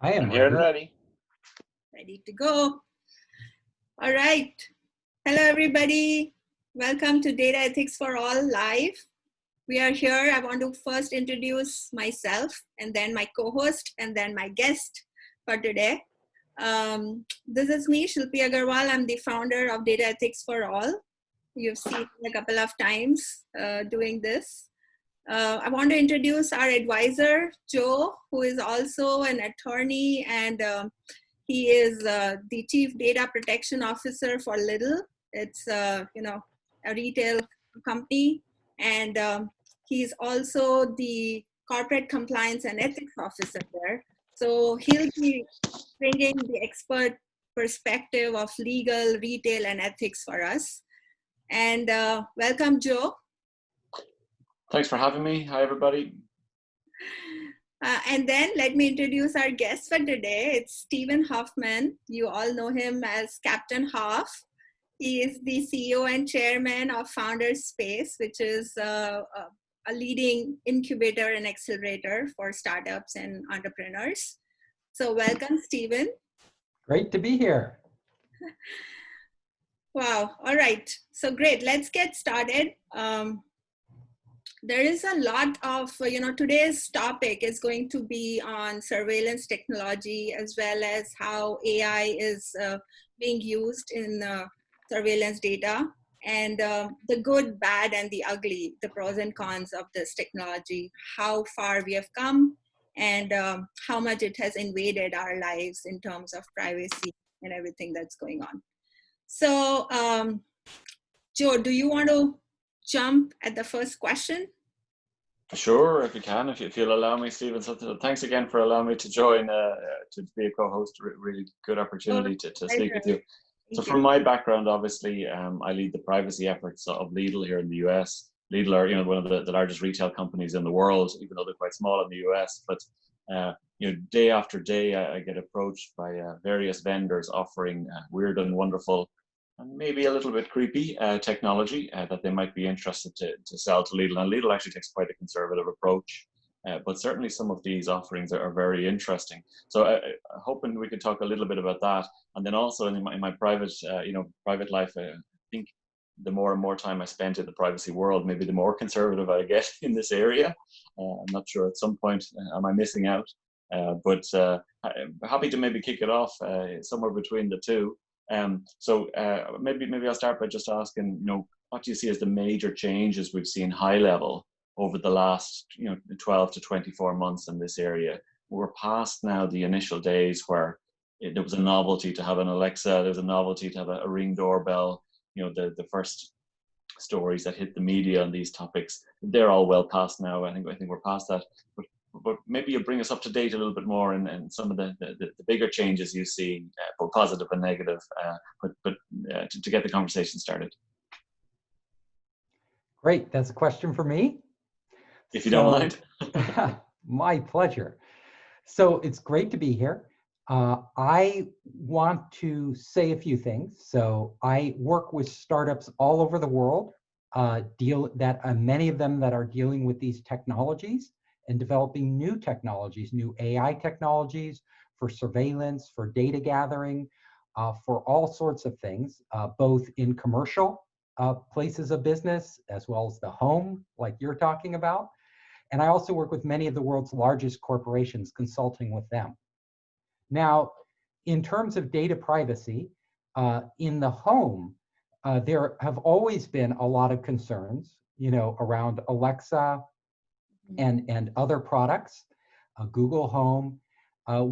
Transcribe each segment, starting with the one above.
I am I'm here and ready. Ready to go. All right. Hello, everybody. Welcome to Data Ethics for All live. We are here. I want to first introduce myself and then my co-host and then my guest for today. This is me, Shilpi Agarwal. I'm the founder of DataEthics4All. You've seen me a couple of times doing this. I want to introduce our advisor, Joe, who is also an attorney, and he is the Chief Data Protection Officer for Lidl. It's a retail company, and he's also the Corporate Compliance and Ethics Officer there. So he'll be bringing the expert perspective of legal, retail, and ethics for us. And welcome, Joe. Thanks for having me. Hi, everybody. And then let me introduce our guest for today. It's Stephen Hoffman. You all know him as Captain Hoff. He is the CEO and chairman of Founders Space, which is a leading incubator and accelerator for startups and entrepreneurs. So welcome, Stephen. Great to be here. Wow. All right. So great. Let's get started. There is a lot of, today's topic is going to be on surveillance technology as well as how AI is being used in surveillance data and the good, bad, and the ugly, the pros and cons of this technology, how far we have come and how much it has invaded our lives in terms of privacy and everything that's going on. So, Joe, do you want to jump at the first question? Sure, if you can, if you'll allow me, Stephen. So thanks again for allowing me to join, to be a co-host. Really good opportunity to speak with you. So from my background, obviously, I lead the privacy efforts of Lidl here in the US. Lidl are, one of the largest retail companies in the world, even though they're quite small in the US. But day after day, I get approached by various vendors offering weird and wonderful, and maybe a little bit creepy technology that they might be interested to sell to Lidl. And Lidl actually takes quite a conservative approach, but certainly some of these offerings are very interesting. So hoping we could talk a little bit about that. And then also in my private, private life, I think the more and more time I spent in the privacy world, maybe the more conservative I get in this area. I'm not sure at some point, am I missing out? But happy to maybe kick it off somewhere between the two. So maybe I'll start by just asking, what do you see as the major changes we've seen high level over the last, 12 to 24 months in this area? We're past now the initial days where there was a novelty to have an Alexa, there was a novelty to have a Ring doorbell. The first stories that hit the media on these topics, they're all well past now. I think we're past that. But maybe you'll bring us up to date a little bit more and some of the bigger changes you see, both positive and negative, but to get the conversation started. Great, that's a question for me? If you don't mind. My pleasure. So it's great to be here. I want to say a few things. So I work with startups all over the world, many of them that are dealing with these technologies and developing new technologies, new AI technologies for surveillance, for data gathering, for all sorts of things, both in commercial places of business, as well as the home, like you're talking about. And I also work with many of the world's largest corporations, consulting with them. Now, in terms of data privacy, in the home, there have always been a lot of concerns, around Alexa, and other products, Google Home.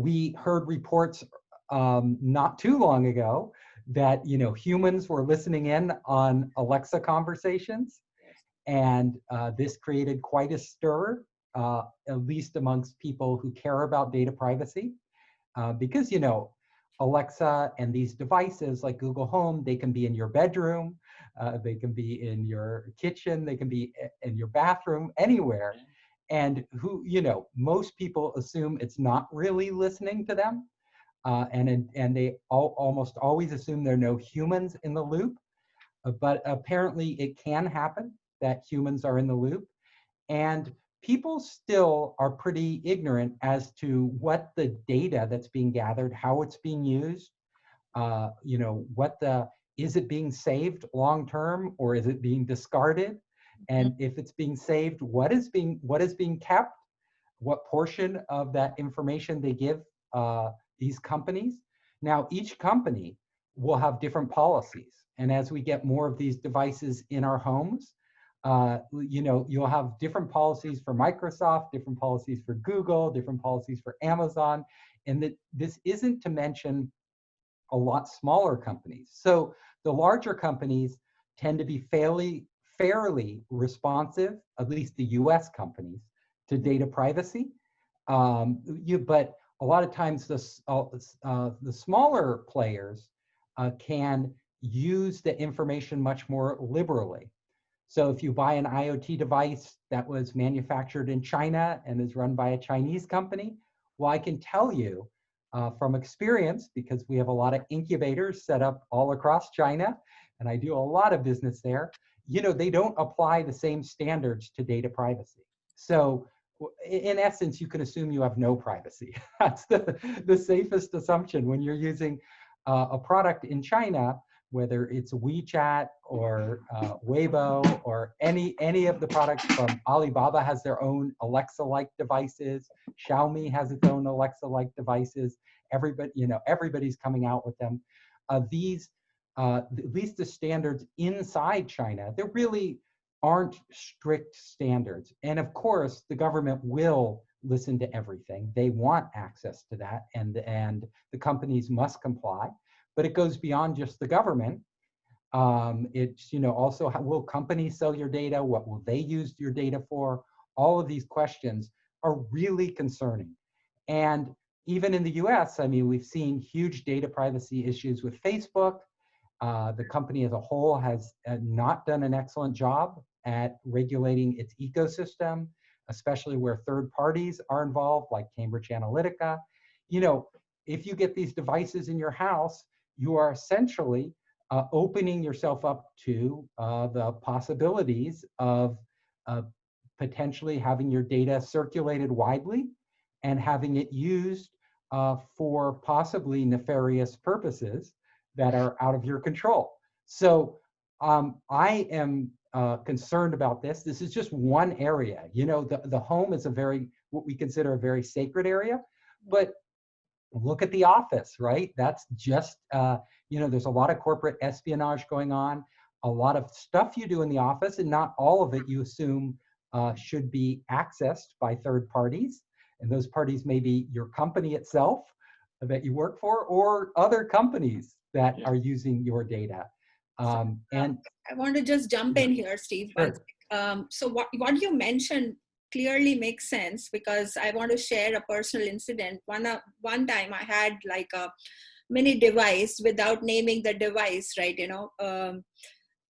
We heard reports not too long ago that humans were listening in on Alexa conversations, and this created quite a stir, at least amongst people who care about data privacy, because Alexa and these devices like Google Home, they can be in your bedroom, they can be in your kitchen, they can be in your bathroom, anywhere. And most people assume it's not really listening to them. And they almost always assume there are no humans in the loop. But apparently it can happen that humans are in the loop. And people still are pretty ignorant as to what the data that's being gathered, how it's being used, you know, is it being saved long term or is it being discarded? And if it's being saved, what is being kept? What portion of that information they give these companies? Now, each company will have different policies. And as we get more of these devices in our homes, you know, you'll have different policies for Microsoft, different policies for Google, different policies for Amazon. And that this isn't to mention a lot smaller companies. So the larger companies tend to be fairly responsive, at least the US companies, to data privacy. But a lot of times the smaller players can use the information much more liberally. So if you buy an IoT device that was manufactured in China and is run by a Chinese company, well, I can tell you from experience, because we have a lot of incubators set up all across China, and I do a lot of business there, you know, they don't apply the same standards to data privacy. So in essence, you can assume you have no privacy. That's the safest assumption when you're using a product in China, whether it's WeChat or Weibo or any of the products from Alibaba has their own Alexa-like devices. Xiaomi has its own Alexa-like devices. Everybody, you know, everybody's coming out with them. At least the standards inside China, there really aren't strict standards. And of course, the government will listen to everything. They want access to that, and the companies must comply. But it goes beyond just the government. It's, you know, also how will companies sell your data? What will they use your data for? All of these questions are really concerning. And even in the US, I mean, we've seen huge data privacy issues with Facebook. The company as a whole has not done an excellent job at regulating its ecosystem, especially where third parties are involved, like Cambridge Analytica. You know, if you get these devices in your house, you are essentially opening yourself up to the possibilities of potentially having your data circulated widely and having it used for possibly nefarious purposes that are out of your control. So I am concerned about this. This is just one area. You know, the home is what we consider a very sacred area, but look at the office, right? That's just, you know, there's a lot of corporate espionage going on, a lot of stuff you do in the office, and not all of it you assume should be accessed by third parties. And those parties may be your company itself that you work for, or other companies that are using your data. And I want to just jump in here, Steve. Sure. So what you mentioned clearly makes sense, because I want to share a personal incident. One time I had like a mini device without naming the device, right? You know,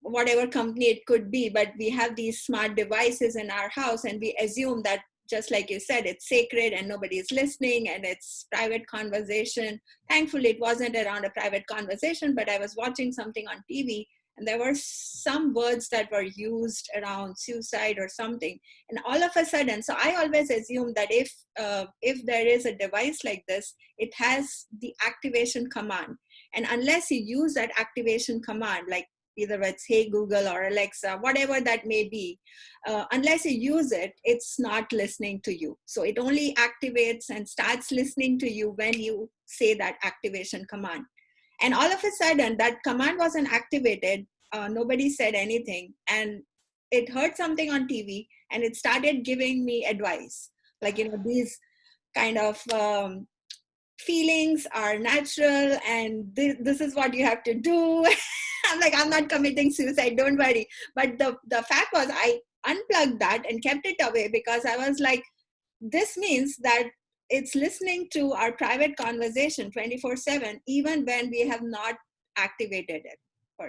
whatever company it could be, but we have these smart devices in our house, and we assume that, just like you said, it's sacred and nobody is listening and it's private conversation. Thankfully, it wasn't around a private conversation, but I was watching something on TV, and there were some words that were used around suicide or something. And all of a sudden, so I always assume that if there is a device like this, it has the activation command. And unless you use that activation command, like either it's Hey Google or Alexa, whatever that may be, unless you use it, it's not listening to you. So it only activates and starts listening to you when you say that activation command. And all of a sudden, that command wasn't activated. Nobody said anything. And it heard something on TV, and it started giving me advice. Like, you know, these kind of feelings are natural, and this is what you have to do. I'm like, I'm not committing suicide, don't worry. But the fact was, I unplugged that and kept it away, because I was like, this means that it's listening to our private conversation 24/7, even when we have not activated it.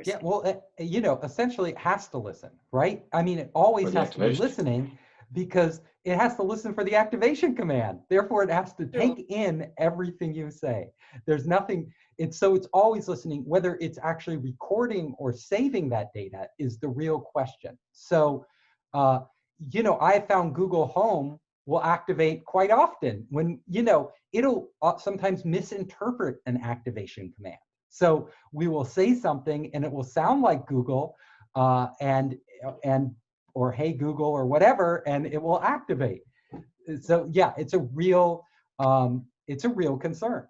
Yeah, well, you know, essentially it has to listen, right? I mean, it always has to be listening, because it has to listen for the activation command. Therefore, it has to take in everything you say. There's nothing, it's always listening. Whether it's actually recording or saving that data is the real question. So I found Google Home will activate quite often when, it'll sometimes misinterpret an activation command. So we will say something and it will sound like Google and or hey Google or whatever, and it will activate. So yeah, it's a real concern.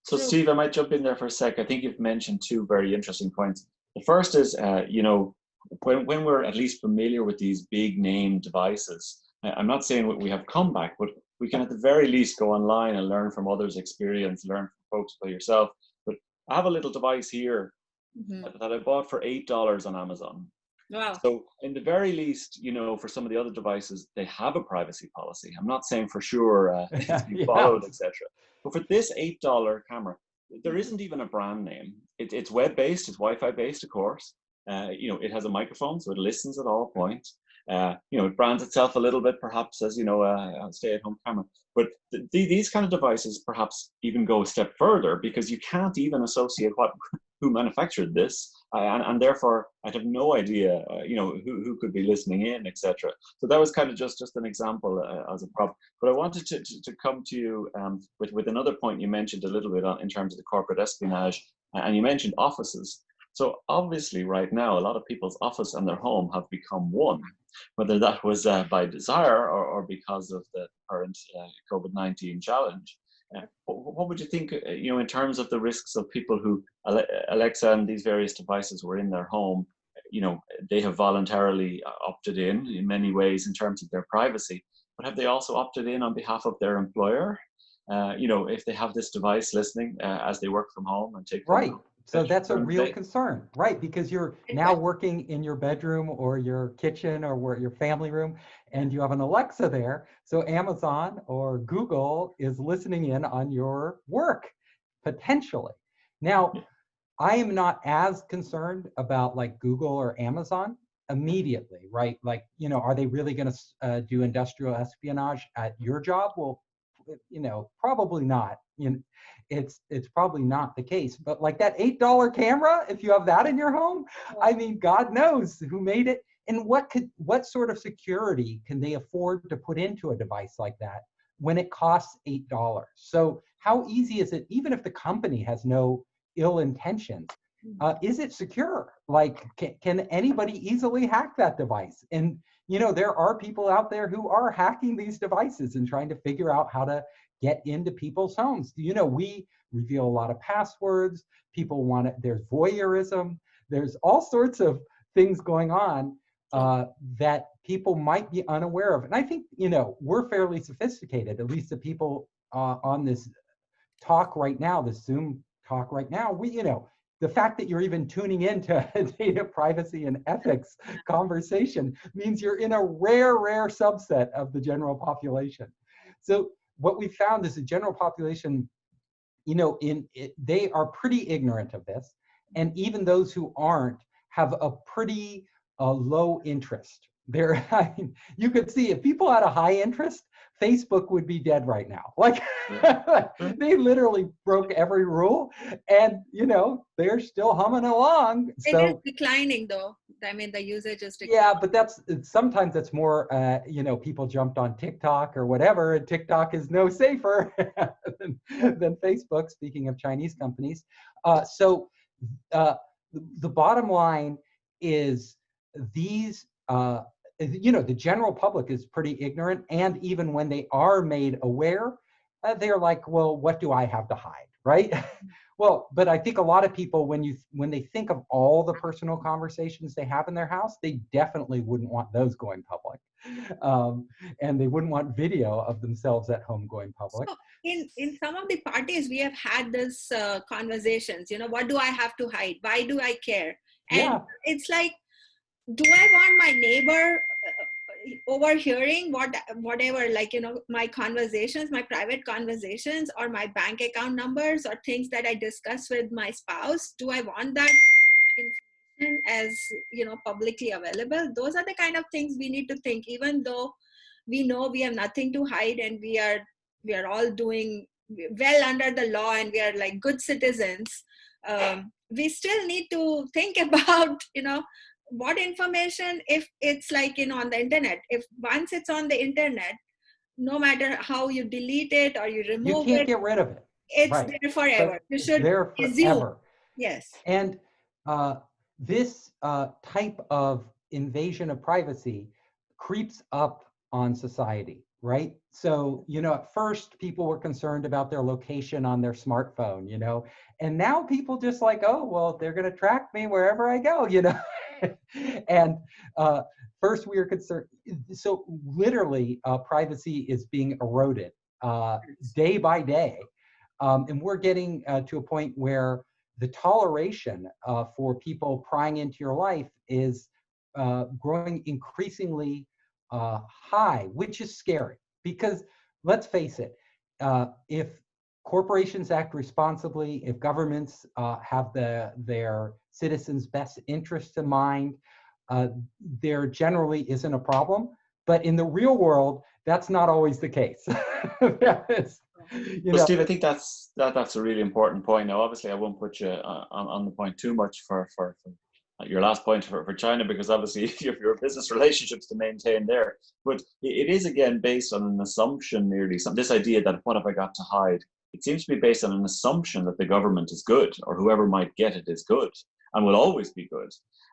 So Steve, I might jump in there for a sec. I think you've mentioned two very interesting points. The first is, when we're at least familiar with these big name devices, I'm not saying we have comeback, but we can at the very least go online and learn from others' experience, learn from folks by yourself. But I have a little device here that I bought for $8 on Amazon. Wow. So in the very least, for some of the other devices, they have a privacy policy. I'm not saying for sure it's being followed, etc. But for this $8 camera, there isn't even a brand name. It's web-based, it's Wi-Fi based, of course. It has a microphone, so it listens at all points. It brands itself a little bit, perhaps, as a stay-at-home camera. But these kind of devices perhaps even go a step further, because you can't even associate who manufactured this, and therefore I'd have no idea, who could be listening in, etc. So that was kind of just an example as a prop. But I wanted to come to you with another point you mentioned a little bit in terms of the corporate espionage, and you mentioned offices. So obviously right now, a lot of people's office and their home have become one, whether that was by desire or because of the current COVID-19 challenge. What would you think, in terms of the risks of people who, Alexa and these various devices were in their home, they have voluntarily opted in many ways in terms of their privacy, but have they also opted in on behalf of their employer? If they have this device listening as they work from home and take right. So that's a real concern, right? Because you're now working in your bedroom or your kitchen or your family room, and you have an Alexa there. So Amazon or Google is listening in on your work, potentially. Now, I am not as concerned about like Google or Amazon immediately, right? Like, are they really going to do industrial espionage at your job? Well, probably not. It's probably not the case. But like that $8 camera, if you have that in your home, I mean, God knows who made it, and what sort of security can they afford to put into a device like that when it costs $8? So how easy is it, even if the company has no ill intentions, is it secure? Like, can anybody easily hack that device? And there are people out there who are hacking these devices and trying to figure out how to get into people's homes. We reveal a lot of passwords. People want it. There's voyeurism. There's all sorts of things going on that people might be unaware of. And I think, we're fairly sophisticated, at least the people on this talk right now, this Zoom talk right now. The fact that you're even tuning into a data privacy and ethics conversation means you're in a rare subset of the general population. So what we found is the general population, they are pretty ignorant of this. And even those who aren't have a pretty low interest. You could see if people had a high interest, Facebook would be dead right now. Like, they literally broke every rule, and they're still humming along. It is declining, though. I mean, the usage is declining. Yeah, but sometimes that's more. People jumped on TikTok or whatever, and TikTok is no safer than Facebook. Speaking of Chinese companies, so the bottom line is these. The general public is pretty ignorant, and even when they are made aware, they're like, well, what do I have to hide, right? Well, but I think a lot of people, when they think of all the personal conversations they have in their house, they definitely wouldn't want those going public, and they wouldn't want video of themselves at home going public. So in some of the parties, we have had this conversations. What do I have to hide? Why do I care? And it's like, do I want my neighbor overhearing whatever, like, my conversations, my private conversations, or my bank account numbers, or things that I discuss with my spouse? Do I want that information as, publicly available? Those are the kind of things we need to think, even though we know we have nothing to hide and we are all doing well under the law and we are like good citizens. We still need to think about, what information, if it's like, on the internet, if once it's on the internet, no matter how you delete it or you You remove can't it, get rid of it. it's Right. there forever. You It's should there assume. forever. Yes. And this type of invasion of privacy creeps up on society, right? So, at first people were concerned about their location on their smartphone, and now people just like, oh, well, they're going to track me wherever I go, and first we were concerned. So literally privacy is being eroded day by day. And we're getting to a point where the toleration for people prying into your life is growing increasingly high, which is scary. Because let's face it, if corporations act responsibly, if governments have their citizens' best interests in mind, there generally isn't a problem. But in the real world, that's not always the case. Well, Steve, I think that's a really important point. Now, obviously, I won't put you on the point too much for your last point for China, because obviously your business relationships to maintain there. But it is again based on an assumption, merely this idea that what have I got to hide? It seems to be based on an assumption that the government is good, or whoever might get it is good and will always be good.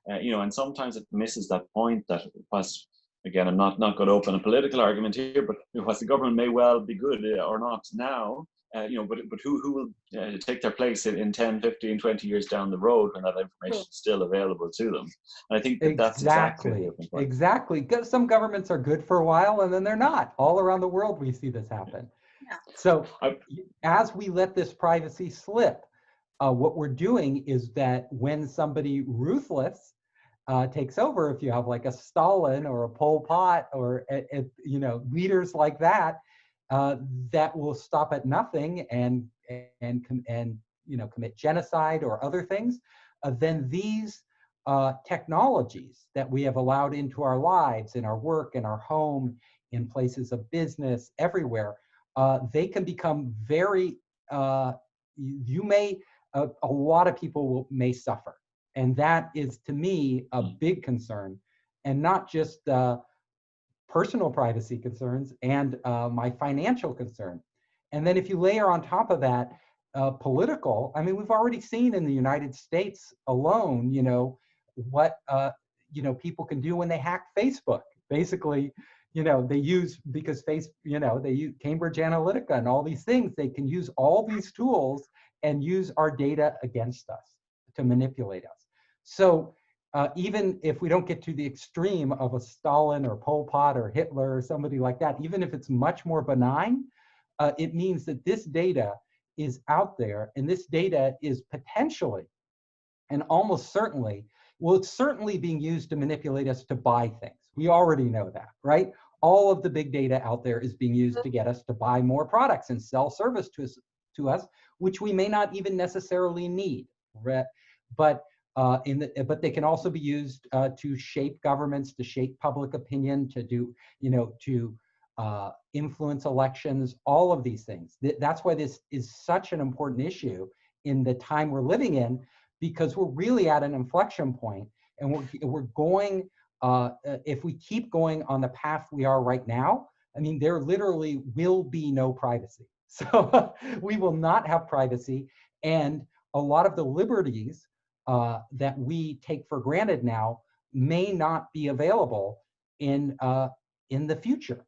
And sometimes it misses that point that was. Again, I'm not going to open a political argument here, but whilst the government may well be good or not now, but who will take their place in 10, 15, 20 years down the road when that information is still available to them? And I think that's exactly. Exactly. Because some governments are good for a while and then they're not. All around the world, we see this happen. Yeah. So as we let this privacy slip, what we're doing is that when somebody ruthless takes over, if you have like a Stalin or a Pol Pot or leaders like that, that will stop at nothing and commit genocide or other things, then these technologies that we have allowed into our lives, in our work, in our home, in places of business, everywhere, they can become very. A lot of people may suffer. And that is, to me, a big concern, and not just personal privacy concerns and my financial concern. And then if you layer on top of that political, I mean, we've already seen in the United States alone, what people can do when they hack Facebook. Basically, they use, because they use Cambridge Analytica and all these things. They can use all these tools and use our data against us to manipulate us. So even if we don't get to the extreme of a Stalin or Pol Pot or Hitler or somebody like that, even if it's much more benign, it means that this data is out there, and this data is potentially and almost certainly, well, it's certainly being used to manipulate us to buy things. We already know that, right? All of the big data out there is being used to get us to buy more products and sell service to us, which we may not even necessarily need, right? But they can also be used to shape governments, to shape public opinion, to do, to influence elections, all of these things. That's why this is such an important issue in the time we're living in, because we're really at an inflection point, and we're going, if we keep going on the path we are right now, I mean, there literally will be no privacy. So we will not have privacy, and a lot of the liberties that we take for granted now may not be available in the future.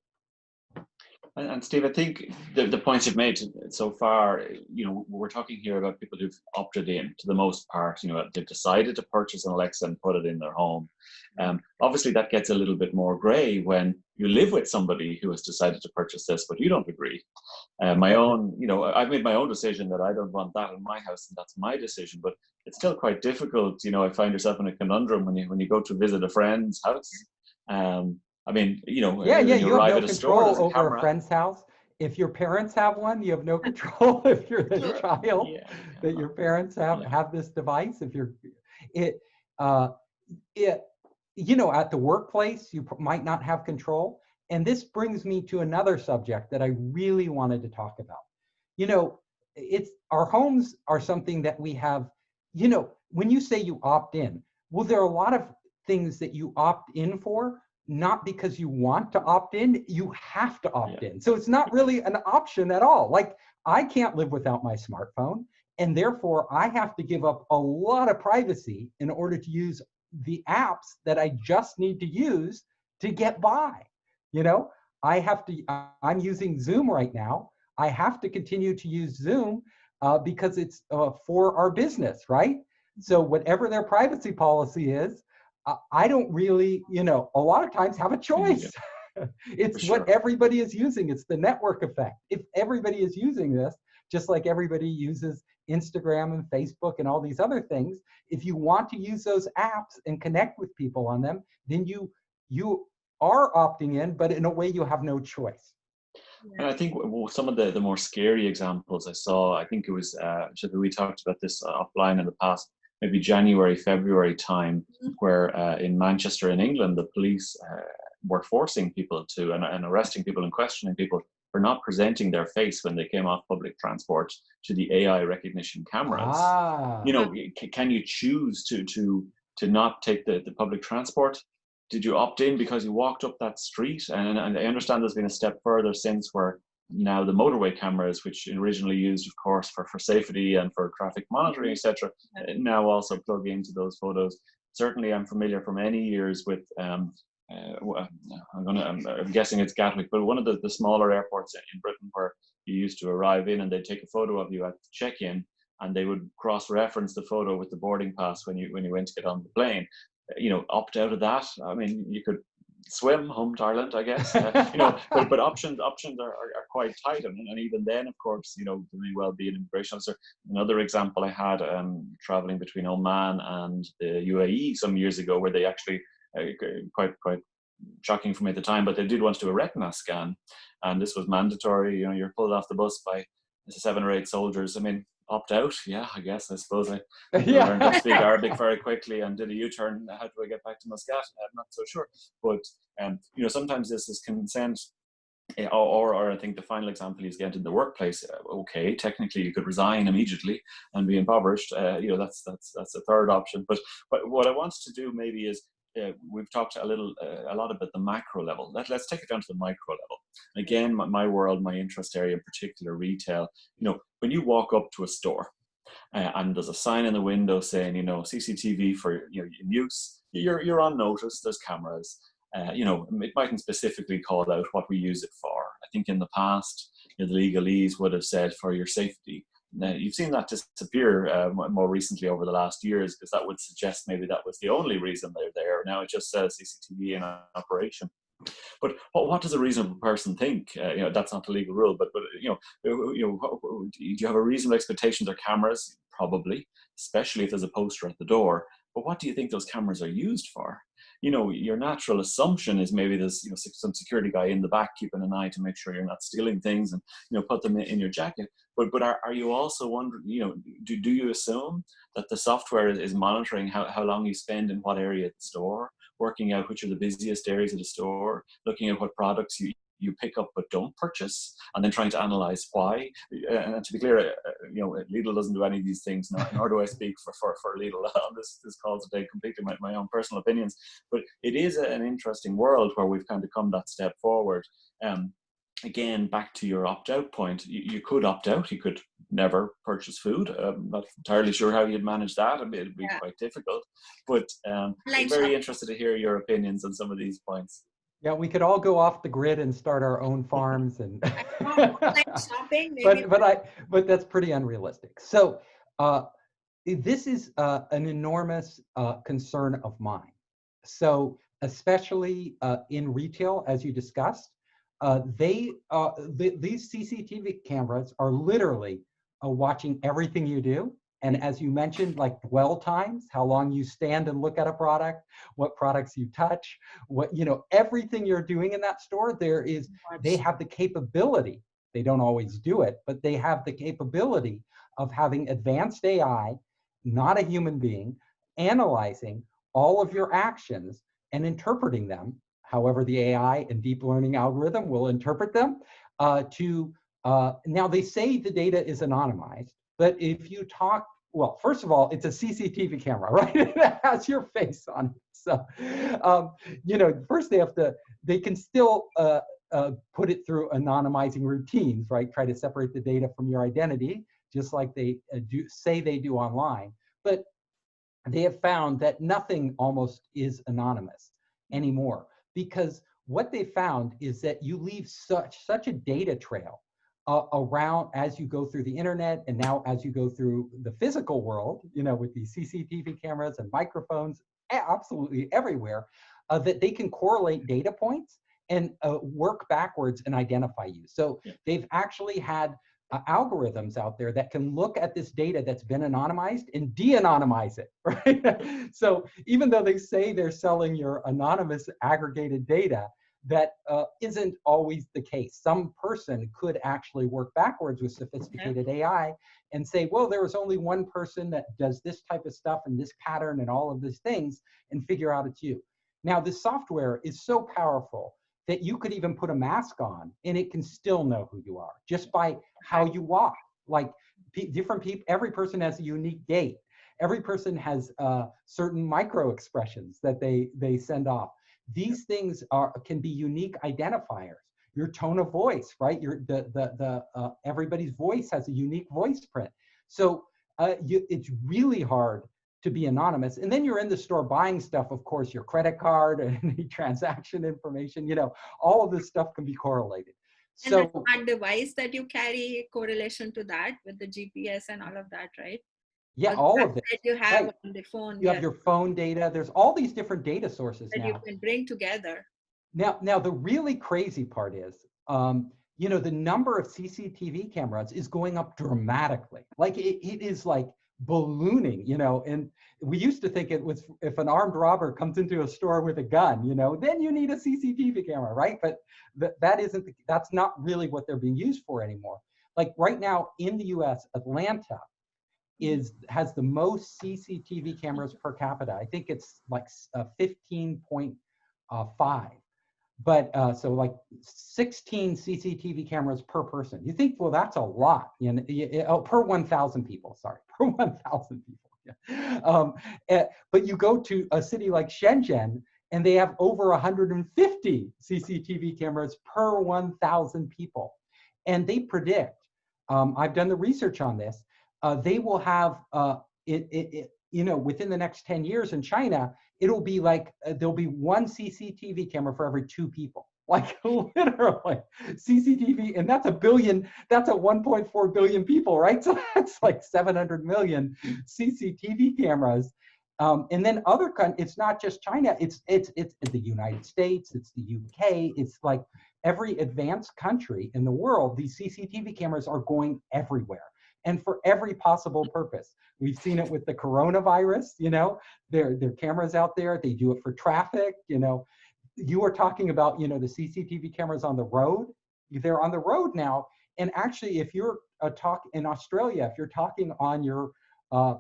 And Steve, I think the points you've made so far, we're talking here about people who've opted in, to the most part, they've decided to purchase an Alexa and put it in their home. Obviously, that gets a little bit more gray when you live with somebody who has decided to purchase this, but you don't agree. I've made my own decision that I don't want that in my house, and that's my decision. But it's still quite difficult. I find yourself in a conundrum when you go to visit a friend's house. I mean, you have arrive no at a store, control over a friend's house. If your parents have one, you have no control. If you're the child, that your parents have this device. If you're, at the workplace, you might not have control. And this brings me to another subject that I really wanted to talk about. Our homes are something that we have. When you say you opt in, well, there are a lot of things that you opt in for, not because you want to opt in, you have to opt in. So it's not really an option at all. Like, I can't live without my smartphone, and therefore I have to give up a lot of privacy in order to use the apps that I just need to use to get by. You know, I'm using Zoom right now. I have to continue to use Zoom because it's for our business, right? So whatever their privacy policy is, I don't really, you know, a lot of times have a choice. It's what everybody is using. It's the network effect. If everybody is using this, just like everybody uses Instagram and Facebook and all these other things, if you want to use those apps and connect with people on them, then you are opting in, but in a way you have no choice. And I think some of the more scary examples I saw, I think it was, we talked about this offline in the past, maybe January, February time, where in Manchester in England, the police were forcing people to, and arresting people and questioning people for not presenting their face when they came off public transport to the AI recognition cameras. You know, can you choose to not take the public transport? Did you opt in because you walked up that street? And I understand there's been a step further since, where now the motorway cameras, which originally used, of course, for safety and for traffic monitoring, etc., now also plug into those photos. Certainly, I'm familiar for many years with, I'm guessing it's Gatwick, but one of the smaller airports in Britain, where you used to arrive in and they'd take a photo of you at check-in, and they would cross-reference the photo with the boarding pass when you went to get on the plane. You know, opt out of that. I mean, you could swim home to Ireland, I guess. You know, but options are quite tight, and even then, of course, you know, there may well be an immigration officer. Another example I had, traveling between Oman and the UAE some years ago, where they actually quite shocking for me at the time, but they did want to do a retina scan, and this was mandatory. You know, you're pulled off the bus by 7 or 8 soldiers. I mean, opt out? Yeah, I guess. I suppose I learned to speak Arabic very quickly and did a U-turn. How do I get back to Muscat? I'm not so sure. But you know, sometimes this is consent, or I think the final example is get in the workplace. Okay, technically you could resign immediately and be impoverished. You know, that's a third option. But what I wanted to do maybe is, we've talked a lot about the macro level. Let's take it down to the micro level. Again, my world, my interest area in particular, retail. You know, when you walk up to a store and there's a sign in the window saying, you know, CCTV for, you know, in use, you're on notice. There's cameras. You know, it mightn't specifically call out what we use it for. I think in the past, you know, the legalese would have said for your safety. Now, you've seen that disappear more recently over the last years, because that would suggest maybe that was the only reason they're there. Now it just says CCTV in operation. But what does a reasonable person think? You know, that's not the legal rule, but you know, do you have a reasonable expectation they're cameras? Probably, especially if there's a poster at the door. But what do you think those cameras are used for? You know, your natural assumption is maybe there's, you know, some security guy in the back keeping an eye to make sure you're not stealing things, and, you know, put them in your jacket. But are you also wondering, you know, do you assume that the software is monitoring how long you spend in what area of the store, working out which are the busiest areas of the store, looking at what products you pick up but don't purchase, and then trying to analyze why? And to be clear, you know, Lidl doesn't do any of these things, nor do I speak for Lidl on this call today, completely my own personal opinions. But it is an interesting world where we've kind of come that step forward. Again, back to your opt-out point, you could opt out. You could never purchase food. I'm not entirely sure how you'd manage that. It'd be quite difficult. But I'm very interested to hear your opinions on some of these points. Yeah, we could all go off the grid and start our own farms, and shopping, but that's pretty unrealistic. So this is an enormous concern of mine. So especially in retail, as you discussed, these CCTV cameras are literally watching everything you do. And as you mentioned, like dwell times, how long you stand and look at a product, what products you touch, what, you know, everything you're doing in that store, they have the capability, they don't always do it, but they have the capability of having advanced AI, not a human being, analyzing all of your actions and interpreting them, however the AI and deep learning algorithm will interpret them, now they say the data is anonymized, but if you talk well, first of all, it's a CCTV camera, right? It has your face on it. So, you know, first they can still put it through anonymizing routines, right? Try to separate the data from your identity, just like they do online. But they have found that nothing almost is anonymous anymore, because what they found is that you leave such a data trail around as you go through the internet, and now as you go through the physical world, you know, with these CCTV cameras and microphones absolutely everywhere, that they can correlate data points and work backwards and identify you. So they've actually had algorithms out there that can look at this data that's been anonymized and de-anonymize it, right? So even though they say they're selling your anonymous aggregated data, that isn't always the case. Some person could actually work backwards with sophisticated AI and say, well, there was only one person that does this type of stuff and this pattern and all of these things, and figure out it's you. Now, this software is so powerful that you could even put a mask on and it can still know who you are just by how you walk. Like different people, every person has a unique gait. Every person has certain micro expressions that they send off. These things can be unique identifiers. Your tone of voice, right? Everybody's voice has a unique voice print. So it's really hard to be anonymous. And then you're in the store buying stuff, of course, your credit card and any transaction information, you know, all of this stuff can be correlated. And so the smart device that you carry, correlation to that with the GPS and all of that, right? Yeah, all of it. That you have on the phone. You have your phone data. There's all these different data sources that now. you can bring together. Now the really crazy part is, you know, the number of CCTV cameras is going up dramatically. Like it is like ballooning, you know, and we used to think it was if an armed robber comes into a store with a gun, you know, then you need a CCTV camera, right? But that's not really what they're being used for anymore. Like right now in the US, Atlanta has the most CCTV cameras per capita. I think it's like 15.5. But so like 16 CCTV cameras per person. You think, well, that's a lot. You know, per 1,000 people. Sorry, per 1,000 people. Yeah. But you go to a city like Shenzhen, and they have over 150 CCTV cameras per 1,000 people, and they predict. I've done the research on this. They will have you know, within the next 10 years in China, it'll be like there'll be one CCTV camera for every 2 people. Like literally CCTV, and that's a 1.4 billion people, right? So that's like 700 million CCTV cameras. And then other countries, it's not just China, it's the United States, it's the UK, it's like every advanced country in the world, these CCTV cameras are going everywhere. And for every possible purpose. We've seen it with the coronavirus, you know, there are cameras out there, they do it for traffic, you know. You were talking about, you know, the CCTV cameras on the road. They're on the road now. And actually, if you're in Australia, if you're talking on your a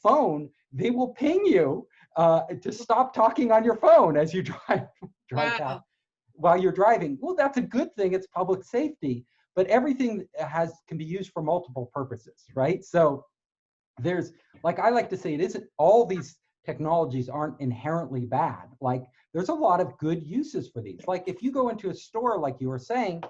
phone, they will ping you to stop talking on your phone as you drive past while you're driving. Well, that's a good thing, it's public safety. But everything can be used for multiple purposes, right? So there's, like I like to say, it isn't all these technologies aren't inherently bad. Like there's a lot of good uses for these. Like if you go into a store, like you were saying,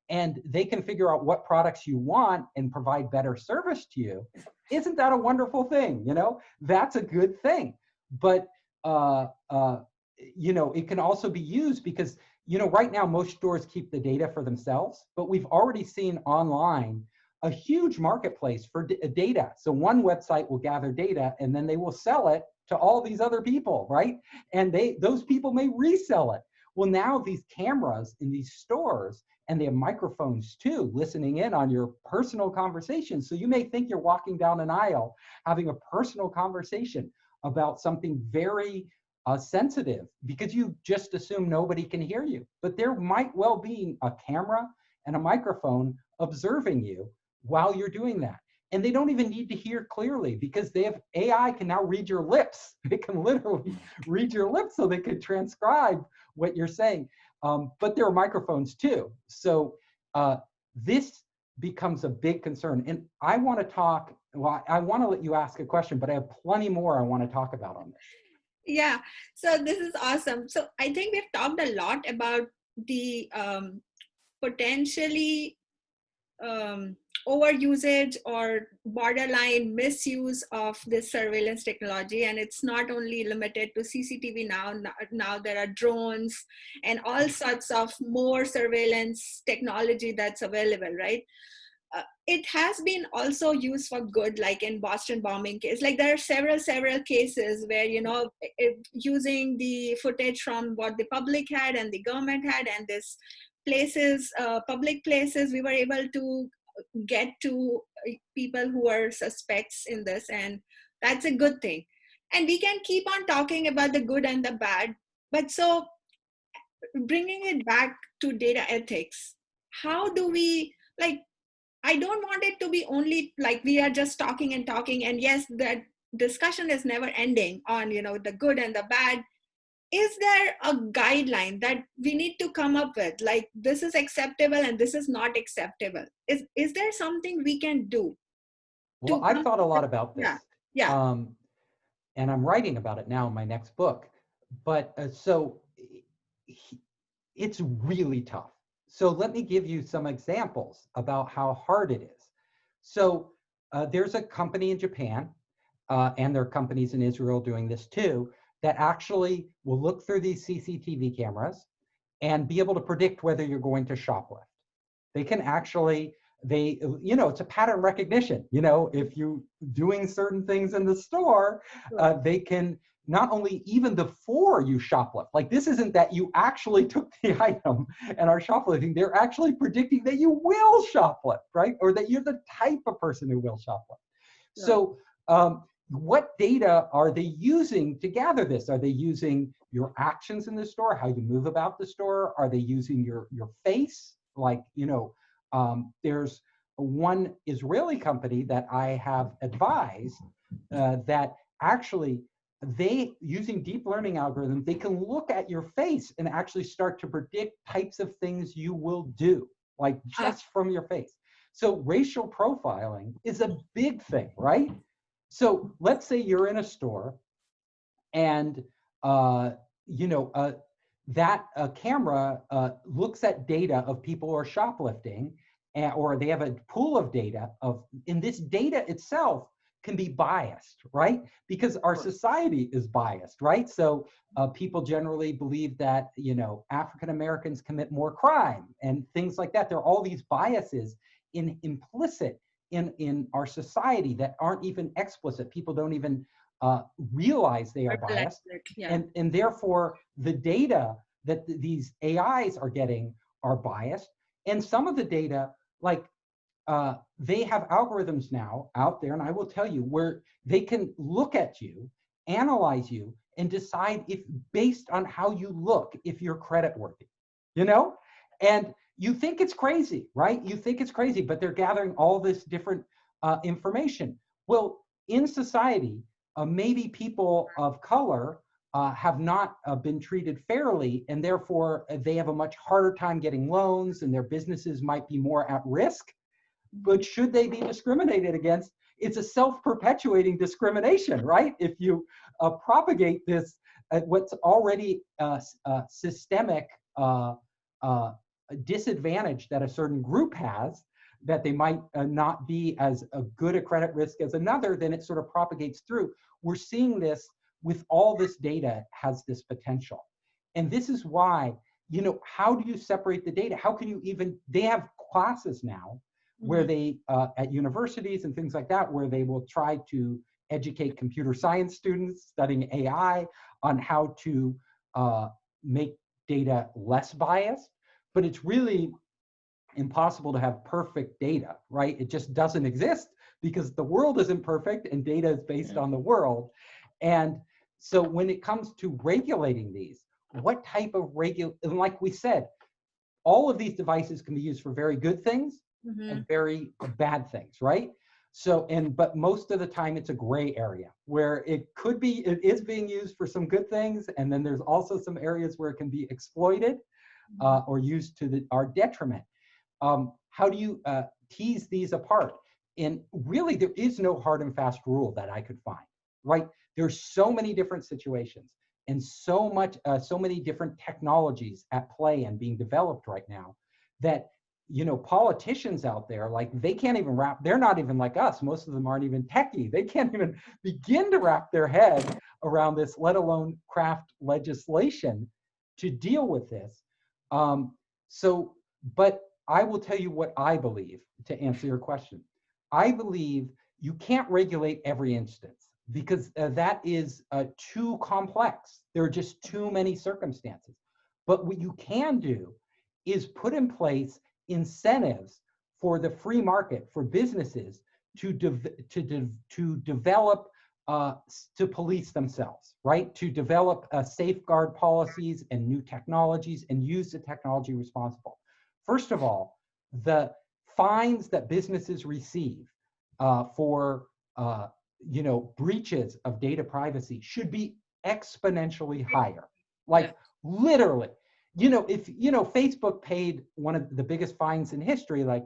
and they can figure out what products you want and provide better service to you, isn't that a wonderful thing? You know, that's a good thing. But you know, it can also be used because, you know, right now most stores keep the data for themselves, but we've already seen online a huge marketplace for data. So one website will gather data and then they will sell it to all these other people, right? And those people may resell it. Well, now these cameras in these stores, and they have microphones too, listening in on your personal conversations. So you may think you're walking down an aisle, having a personal conversation about something very sensitive because you just assume nobody can hear you. But there might well be a camera and a microphone observing you while you're doing that. And they don't even need to hear clearly because AI can now read your lips. They can literally read your lips so they could transcribe what you're saying. But there are microphones too. So this becomes a big concern. And I want to talk, well, I want to let you ask a question, but I have plenty more I want to talk about on this. Yeah, so this is awesome. So I think we've talked a lot about the potentially overusage or borderline misuse of this surveillance technology. And it's not only limited to CCTV now there are drones and all sorts of more surveillance technology that's available, right? It has been also used for good, like in Boston bombing case. Like there are several cases where, you know, using the footage from what the public had and the government had and this places, public places, we were able to get to people who are suspects in this, and that's a good thing. And we can keep on talking about the good and the bad, but so bringing it back to data ethics, how do we, like, I don't want it to be only like we are just talking and talking, and yes, that discussion is never ending on, you know, the good and the bad. Is there a guideline that we need to come up with, like this is acceptable and this is not acceptable? Is there something we can do? Well, I've thought a lot about this. Yeah. And I'm writing about it now in my next book. But so it's really tough. So let me give you some examples about how hard it is. So there's a company in Japan, and there are companies in Israel doing this too, that actually will look through these CCTV cameras and be able to predict whether you're going to shoplift. They can actually, it's a pattern recognition. You know, if you're doing certain things in the store, they can not only even before you shoplift, like this isn't that you actually took the item and are shoplifting, they're actually predicting that you will shoplift, right? Or that you're the type of person who will shoplift. Yeah. So what data are they using to gather this? Are they using your actions in the store, how you move about the store? Are they using your face? Like, you know, there's one Israeli company that I have advised that actually they, using deep learning algorithms, they can look at your face and actually start to predict types of things you will do, like just from your face. So racial profiling is a big thing, right? So let's say you're in a store and, that camera looks at data of people who are shoplifting, or they have a pool of data and this data itself can be biased, right? Because our society is biased, right? So people generally believe that, you know, African Americans commit more crime and things like that. There are all these biases implicit in our society that aren't even explicit. People don't even realize they are biased. Yeah. And therefore, the data that these AIs are getting are biased. And some of the data, like, they have algorithms now out there, and I will tell you, where they can look at you, analyze you, and decide if, based on how you look, if you're creditworthy, you know? And you think it's crazy, right? You think it's crazy, but they're gathering all this different information. Well, in society, maybe people of color have not been treated fairly, and therefore they have a much harder time getting loans, and their businesses might be more at risk. But should they be discriminated against? It's a self-perpetuating discrimination, right? If you propagate this, what's already systemic disadvantage that a certain group has, that they might not be as good a credit risk as another, then it sort of propagates through. We're seeing this with all this data has this potential. And this is why, you know, how do you separate the data? How can you even, they have classes now where they, at universities and things like that, where they will try to educate computer science students studying AI on how to make data less biased. But it's really impossible to have perfect data, right? It just doesn't exist because the world isn't perfect and data is based on the world. And so when it comes to regulating these, what type of and like we said, all of these devices can be used for very good things and very bad things, right? So, but most of the time it's a gray area where it is being used for some good things, and then there's also some areas where it can be exploited or used to our detriment. How do you tease these apart. And really, there is no hard and fast rule that I could find, right? There's so many different situations and so many different technologies at play and being developed right now that, you know, politicians out there, like, they can't even wrap, they're not even like us. Most of them aren't even techie. They can't even begin to wrap their head around this, let alone craft legislation to deal with this. But I will tell you what I believe to answer your question. I believe you can't regulate every instance because that is too complex. There are just too many circumstances. But what you can do is put in place incentives for the free market, for businesses to develop, to police themselves, right? To develop safeguard policies and new technologies and use the technology responsible. First of all, the fines that businesses receive for you know, breaches of data privacy should be exponentially higher. Like, literally, you know, if, you know, Facebook paid one of the biggest fines in history, like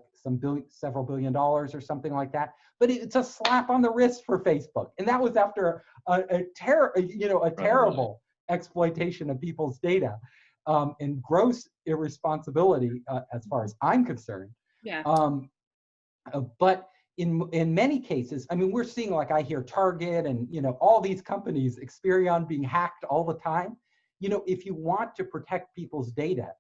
several billion dollars or something like that, but it's a slap on the wrist for Facebook. And that was after a terrible exploitation of people's data and gross irresponsibility as far as I'm concerned. Yeah. But in many cases, I mean, we're seeing, like, I hear Target and, you know, all these companies, Experian, being hacked all the time. You know, if you want to protect people's data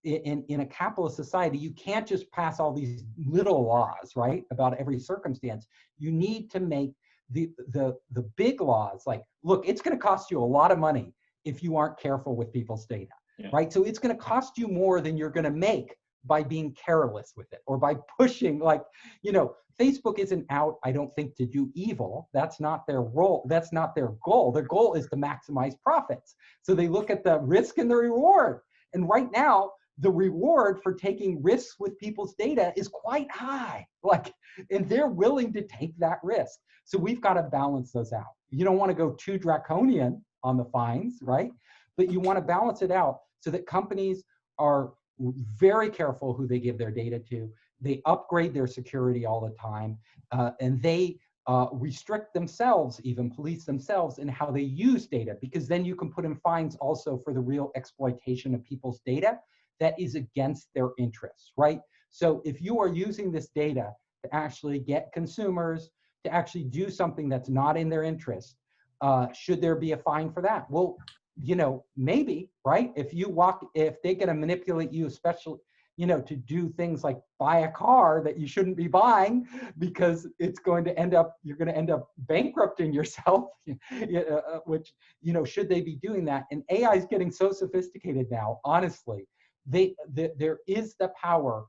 in a capitalist society, you can't just pass all these little laws, right, about every circumstance. You need to make the big laws, like, look, it's going to cost you a lot of money if you aren't careful with people's data, right? So it's going to cost you more than you're going to make by being careless with it or by pushing, like, you know, Facebook isn't out, I don't think, to do evil. That's not their role. That's not their goal. Their goal is to maximize profits. So they look at the risk and the reward. And right now, the reward for taking risks with people's data is quite high. Like, and they're willing to take that risk. So we've got to balance those out. You don't want to go too draconian on the fines, right? But you want to balance it out so that companies are very careful who they give their data to. They upgrade their security all the time, and they restrict themselves, even police themselves, in how they use data, because then you can put in fines also for the real exploitation of people's data that is against their interests, right? So if you are using this data to actually get consumers to actually do something that's not in their interest, should there be a fine for that? Well, you know, maybe, right? If they're going to manipulate you, especially, you know, to do things like buy a car that you shouldn't be buying because it's going to end up, you're going to end up bankrupting yourself, which, you know, should they be doing that? And AI is getting so sophisticated now, honestly, there is the power,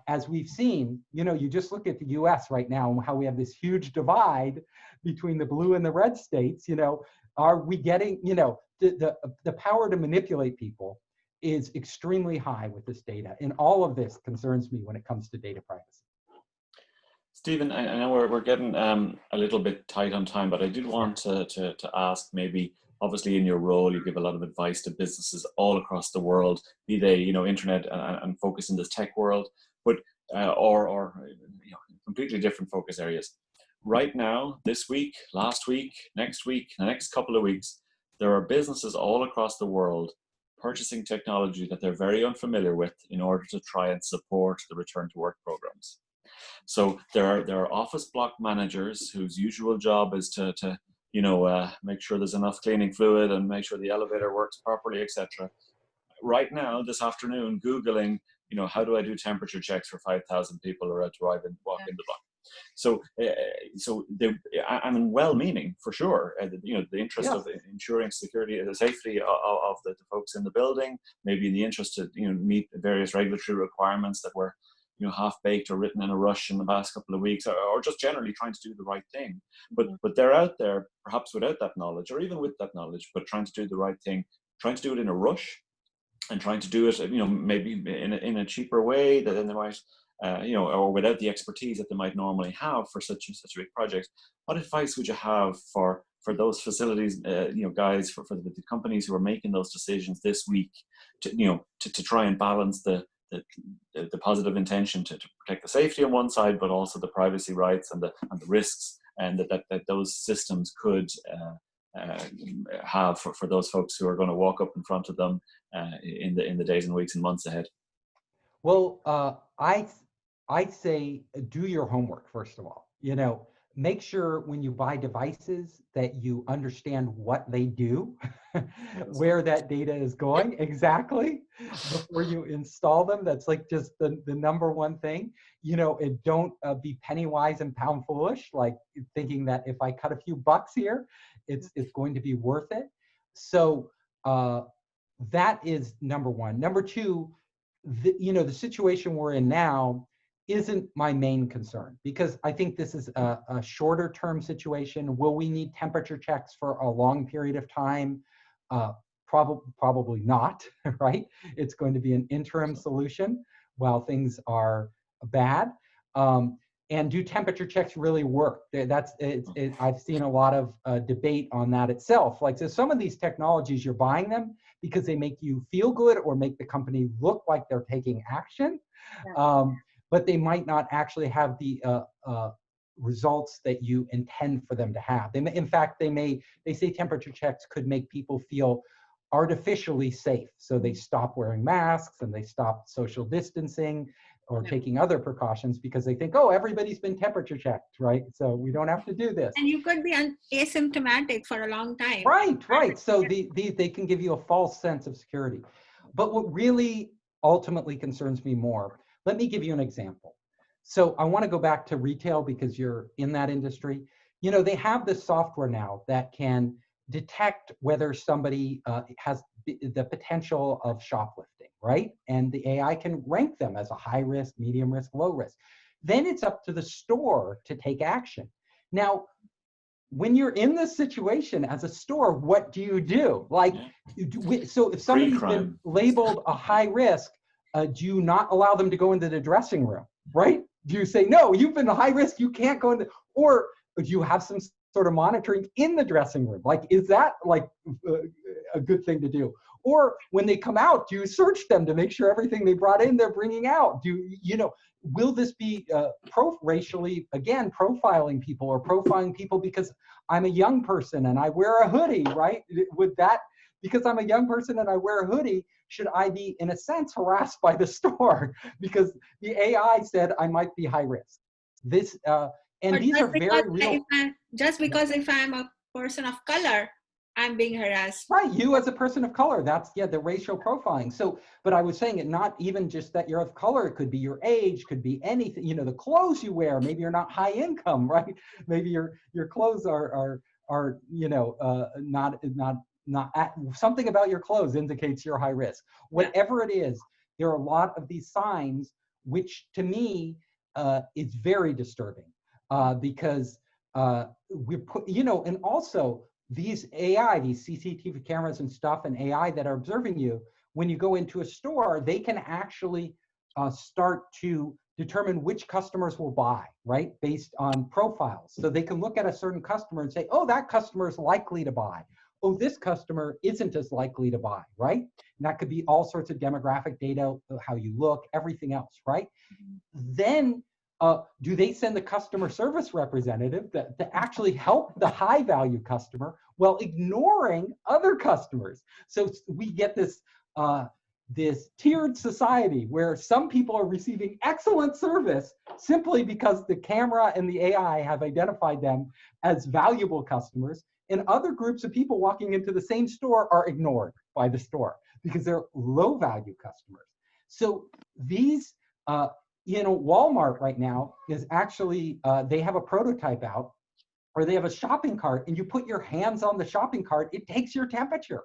as we've seen, you know, you just look at the US right now and how we have this huge divide between the blue and the red states. You know, are we getting, you know, the power to manipulate people is extremely high with this data. And all of this concerns me when it comes to data privacy. Stephen, I know we're getting a little bit tight on time, but I did want to ask, maybe, obviously in your role, you give a lot of advice to businesses all across the world, be they, you know, internet and focus in this tech world, but or you know, completely different focus areas. Right now, this week, last week, next week, the next couple of weeks, there are businesses all across the world purchasing technology that they're very unfamiliar with in order to try and support the return to work programs. So there are office block managers whose usual job is to you know, make sure there's enough cleaning fluid and make sure the elevator works properly, etc. Right now, this afternoon, Googling, you know, how do I do temperature checks for 5,000 people who walk in the block? So, I mean, well-meaning for sure. You know, the interest of ensuring security and the safety of the folks in the building, maybe in the interest to, you know, meet various regulatory requirements that were, you know, half-baked or written in a rush in the past couple of weeks, or just generally trying to do the right thing. But they're out there, perhaps without that knowledge, or even with that knowledge, but trying to do the right thing, trying to do it in a rush, and trying to do it, you know, maybe in a cheaper way than they might. You know, or without the expertise that they might normally have for such a big project. What advice would you have for those facilities, you know, guys, for the companies who are making those decisions this week, to, you know, to try and balance the the positive intention to protect the safety on one side, but also the privacy rights and the risks, and that those systems could have for those folks who are going to walk up in front of them in the days and weeks and months ahead. Well, I'd say do your homework, first of all. Make sure when you buy devices that you understand what they do, where that data is going exactly before you install them. That's like just the number one thing. And don't be penny wise and pound foolish, like thinking that if I cut a few bucks here, it's going to be worth it. So that is number one. Number two, the situation we're in now isn't my main concern, because I think this is a shorter term situation. Will we need temperature checks for a long period of time? Probably not, right? It's going to be an interim solution while things are bad. And do temperature checks really work? I've seen a lot of debate on that itself. Like, so some of these technologies, you're buying them because they make you feel good or make the company look like they're taking action. Yeah. But they might not actually have the results that you intend for them to have. In fact, they say temperature checks could make people feel artificially safe. So they stop wearing masks and they stop social distancing or taking other precautions because they think, oh, everybody's been temperature checked, right? So we don't have to do this. And you could be asymptomatic for a long time. Right. So they can give you a false sense of security. But what really ultimately concerns me more, let me give you an example. So I want to go back to retail because you're in that industry. They have this software now that can detect whether somebody has the potential of shoplifting, right? And the AI can rank them as a high risk, medium risk, low risk. Then it's up to the store to take action. Now, when you're in this situation as a store, what do you do? Like, so if somebody's been labeled a high risk, do you not allow them to go into the dressing room, right? Do you say, no, you've been a high risk, you can't go into, or do you have some sort of monitoring in the dressing room? Like, is that like a good thing to do? Or when they come out, do you search them to make sure everything they brought in, they're bringing out? Will this be racially, again, profiling people or profiling people because I'm a young person and I wear a hoodie, right? Would that, because I'm a young person and I wear a hoodie, should I be, in a sense, harassed by the store because the AI said I might be high risk? These are very real. Just because if I'm a person of color, I'm being harassed. Right, you as a person of color, that's, the racial profiling. So, but I was saying it, not even just that you're of color, it could be your age, could be anything, the clothes you wear, maybe you're not high income, right? Maybe your clothes are not something about your clothes indicates you're high risk. Whatever it is, there are a lot of these signs, which to me is very disturbing because we put, and also these AI, these CCTV cameras and stuff and AI that are observing you, when you go into a store, they can actually start to determine which customers will buy, right? Based on profiles. So they can look at a certain customer and say, oh, that customer is likely to buy. Oh, this customer isn't as likely to buy, right? And that could be all sorts of demographic data, how you look, everything else, right? Mm-hmm. Then do they send the customer service representative to actually help the high value customer while ignoring other customers? So we get this tiered society where some people are receiving excellent service simply because the camera and the AI have identified them as valuable customers, and other groups of people walking into the same store are ignored by the store because they're low value customers. So these, Walmart right now is actually, they have a prototype out, or they have a shopping cart, and you put your hands on the shopping cart, it takes your temperature.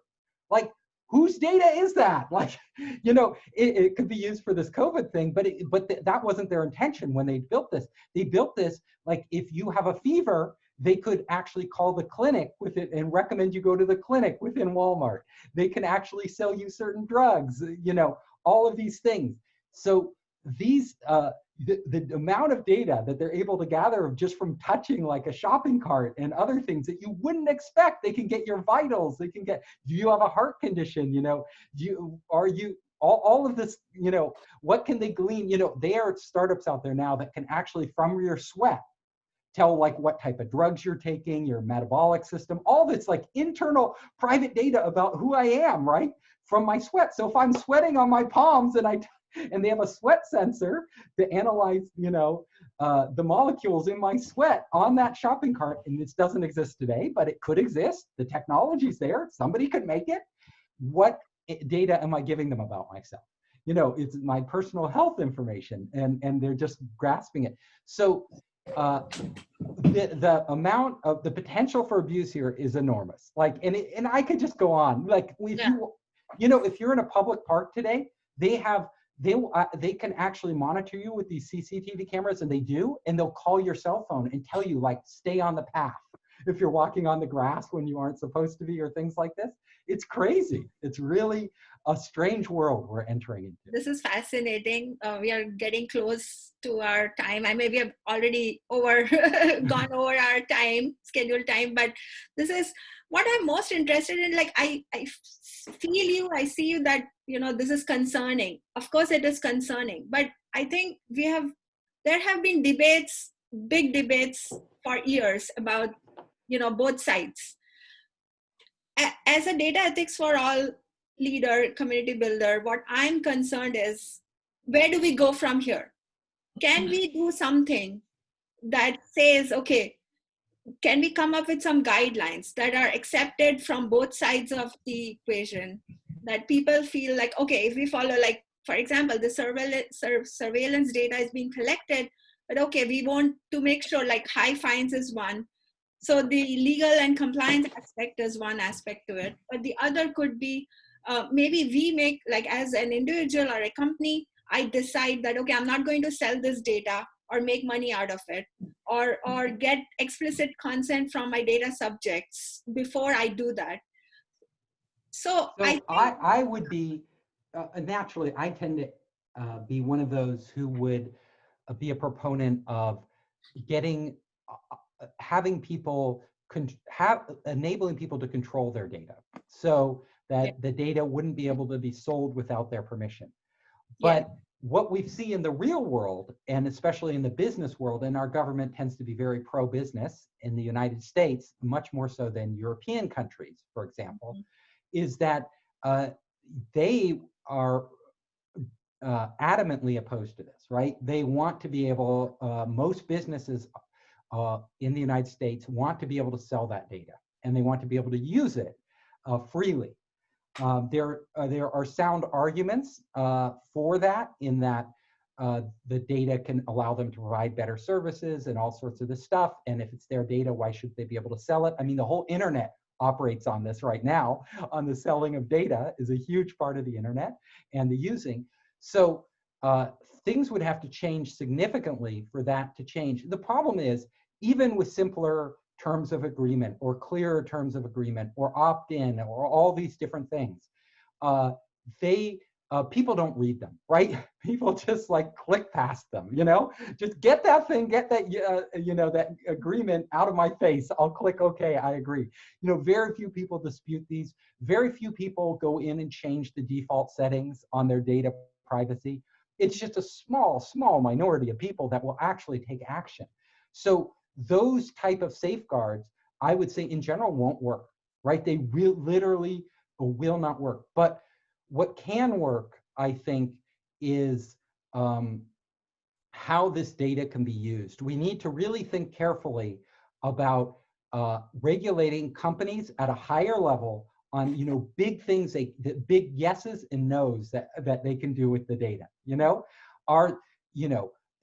Like, whose data is that? Like, it could be used for this COVID thing, but that wasn't their intention when they built this. They built this, like, if you have a fever, they could actually call the clinic with it and recommend you go to the clinic within Walmart. They can actually sell you certain drugs, all of these things. So these, the amount of data that they're able to gather just from touching like a shopping cart and other things that you wouldn't expect, they can get your vitals, they can get, do you have a heart condition? all of this, you know, what can they glean? You know, there are startups out there now that can actually, from your sweat, tell like what type of drugs you're taking, your metabolic system, all this like internal private data about who I am, right? From my sweat. So if I'm sweating on my palms and they have a sweat sensor to analyze, you know, the molecules in my sweat on that shopping cart, and this doesn't exist today, but it could exist. The technology's there. Somebody could make it. What data am I giving them about myself? You know, it's my personal health information, and they're just grasping it. So the amount of the potential for abuse here is enormous. Like, and I could just go on. Like, if you know, if you're in a public park today, they can actually monitor you with these CCTV cameras, and they do, and they'll call your cell phone and tell you like, stay on the path if you're walking on the grass when you aren't supposed to be, or things like this. It's crazy. It's really a strange world we're entering into. This is fascinating. We are getting close to our time. I maybe have already gone over our scheduled time, but this is what I'm most interested in. Like, I feel you, I see you, that, you know, this is concerning. Of course it is concerning, but I think there have been debates, big debates for years about, you know, both sides. As a Data Ethics for All leader, community builder, what I'm concerned is, where do we go from here? Can we do something that says, okay, can we come up with some guidelines that are accepted from both sides of the equation, that people feel like, okay, if we follow, like, for example, the surveillance data is being collected, but okay, we want to make sure, like, high fines is one. So the legal and compliance aspect is one aspect to it, but the other could be, maybe we make, like, as an individual or a company, I decide that, okay, I'm not going to sell this data or make money out of it, or get explicit consent from my data subjects before I do that. So I would be, naturally, I tend to be one of those who would be a proponent of getting, having people, enabling people to control their data, so that the data wouldn't be able to be sold without their permission. But what we see in the real world, and especially in the business world, and our government tends to be very pro-business in the United States, much more so than European countries, for example, is that they are adamantly opposed to this, right? They want to be able, most businesses in the United States want to be able to sell that data, and they want to be able to use it freely. There are sound arguments for that, in that the data can allow them to provide better services and all sorts of this stuff. And if it's their data, why should they be able to sell it? I mean, the whole internet operates on this right now, on the selling of data is a huge part of the internet, and the using. So things would have to change significantly for that to change. The problem is, even with simpler terms of agreement, or clearer terms of agreement, or opt-in, or all these different things, people don't read them, right? People just like click past them, you know? Just get that thing, get that, you know, that agreement out of my face. I'll click, okay, I agree. You know, very few people dispute these. Very few people go in and change the default settings on their data privacy. It's just a small minority of people that will actually take action. So those type of safeguards, I would say in general, won't work, right? They literally will not work. But what can work, I think, is how this data can be used. We need to really think carefully about regulating companies at a higher level on, you know, big things, big yeses and nos that they can do with the data. You know,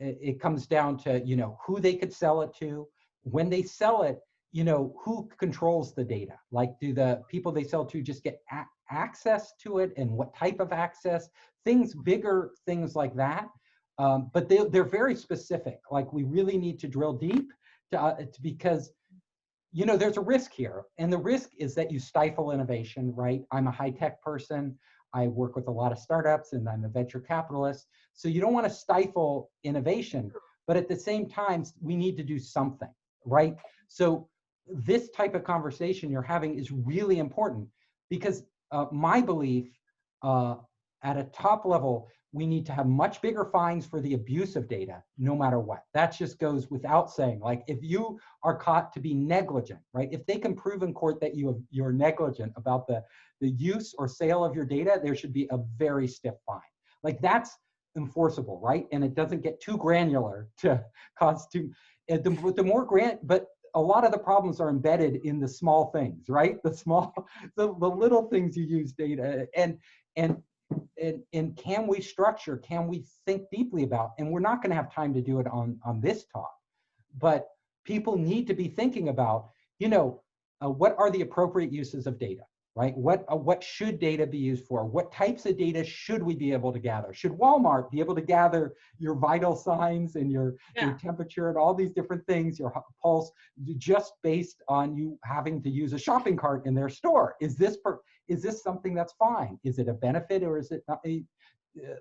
it comes down to, you know, who they could sell it to, when they sell it, you know, who controls the data? Like, do the people they sell to just get access to it, and what type of access? Bigger things like that. But they're very specific. Like, we really need to drill deep because, you know, there's a risk here. And the risk is that you stifle innovation, right? I'm a high-tech person. I work with a lot of startups, and I'm a venture capitalist. So you don't want to stifle innovation, but at the same time, we need to do something, right? So this type of conversation you're having is really important, because my belief at a top level, we need to have much bigger fines for the abuse of data, no matter what. That just goes without saying. Like if you are caught to be negligent, right? If they can prove in court that you're negligent about the use or sale of your data, there should be a very stiff fine. Like that's enforceable, right? And it doesn't get too granular to cause too, the more but a lot of the problems are embedded in the small things, right? The little things you use data and can we structure, can we think deeply about, and we're not going to have time to do it on this talk, but people need to be thinking about, what are the appropriate uses of data, right? What should data be used for? What types of data should we be able to gather? Should Walmart be able to gather your vital signs and your temperature and all these different things, your pulse, just based on you having to use a shopping cart in their store? Is this something that's fine? Is it a benefit or is it not?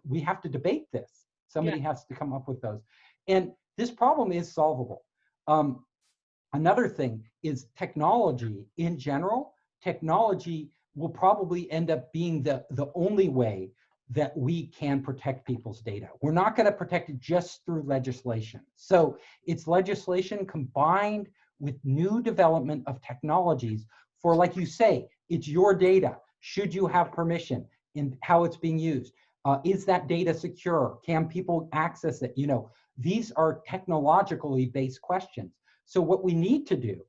We have to debate this. Somebody has to come up with those. And this problem is solvable. Another thing is technology in general. Technology will probably end up being the only way that we can protect people's data. We're not going to protect it just through legislation. So it's legislation combined with new development of technologies for, like you say, it's your data. Should you have permission in how it's being used? Is that data secure? Can people access it? These are technologically based questions. So what we need to do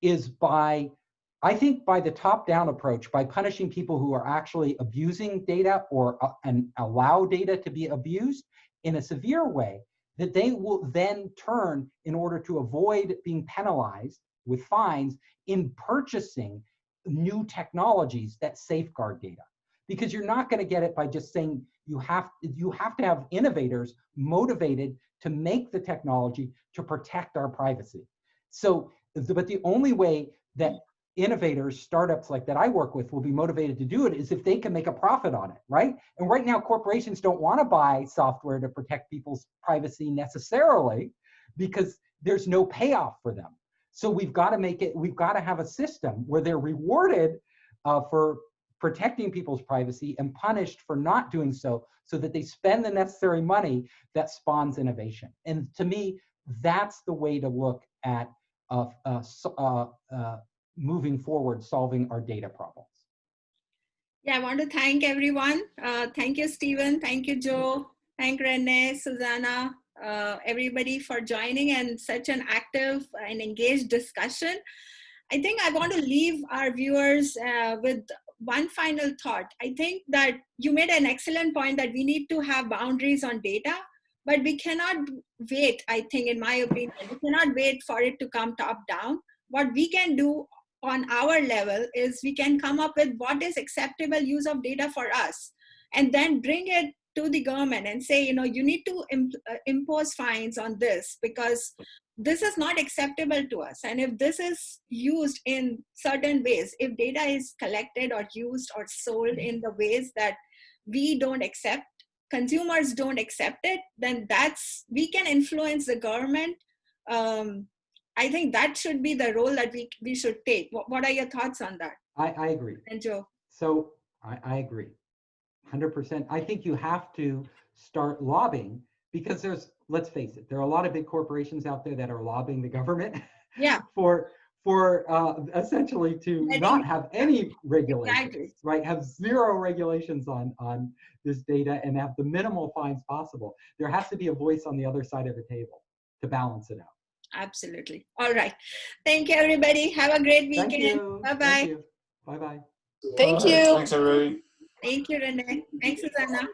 is I think by the top-down approach, by punishing people who are actually abusing data or and allow data to be abused in a severe way, that they will then turn, in order to avoid being penalized with fines, in purchasing new technologies that safeguard data. Because you're not going to get it by just saying you have to have innovators motivated to make the technology to protect our privacy. So, but the only way that innovators, startups like that I work with will be motivated to do it is if they can make a profit on it, right? And right now, corporations don't want to buy software to protect people's privacy necessarily because there's no payoff for them. So we've got to have a system where they're rewarded for protecting people's privacy and punished for not doing so that they spend the necessary money that spawns innovation. And to me, that's the way to look at moving forward, solving our data problems. Yeah, I want to thank everyone. Thank you, Stephen. Thank you, Joe. Thank Renee, Susanna, everybody for joining and such an active and engaged discussion. I think I want to leave our viewers with one final thought. I think that you made an excellent point that we need to have boundaries on data, but we cannot wait, I think, in my opinion, we cannot wait for it to come top down. What we can do on our level is we can come up with what is acceptable use of data for us and then bring it to the government and say, you need to impose fines on this because this is not acceptable to us. And if this is used in certain ways, if data is collected or used or sold in the ways that we don't accept, consumers don't accept it, then we can influence the government. I think that should be the role that we should take. What are your thoughts on that? I agree. And Joe? So I agree, 100%. I think you have to start lobbying because let's face it, there are a lot of big corporations out there that are lobbying the government for essentially to not have any regulations, right? Have zero regulations on this data and have the minimal fines possible. There has to be a voice on the other side of the table to balance it out. Absolutely. All right. Thank you, everybody. Have a great weekend. Thank you. Bye-bye. Thank you. Bye-bye. Thank you. Thanks, everybody. Thank you, Renee. Thanks, Susanna.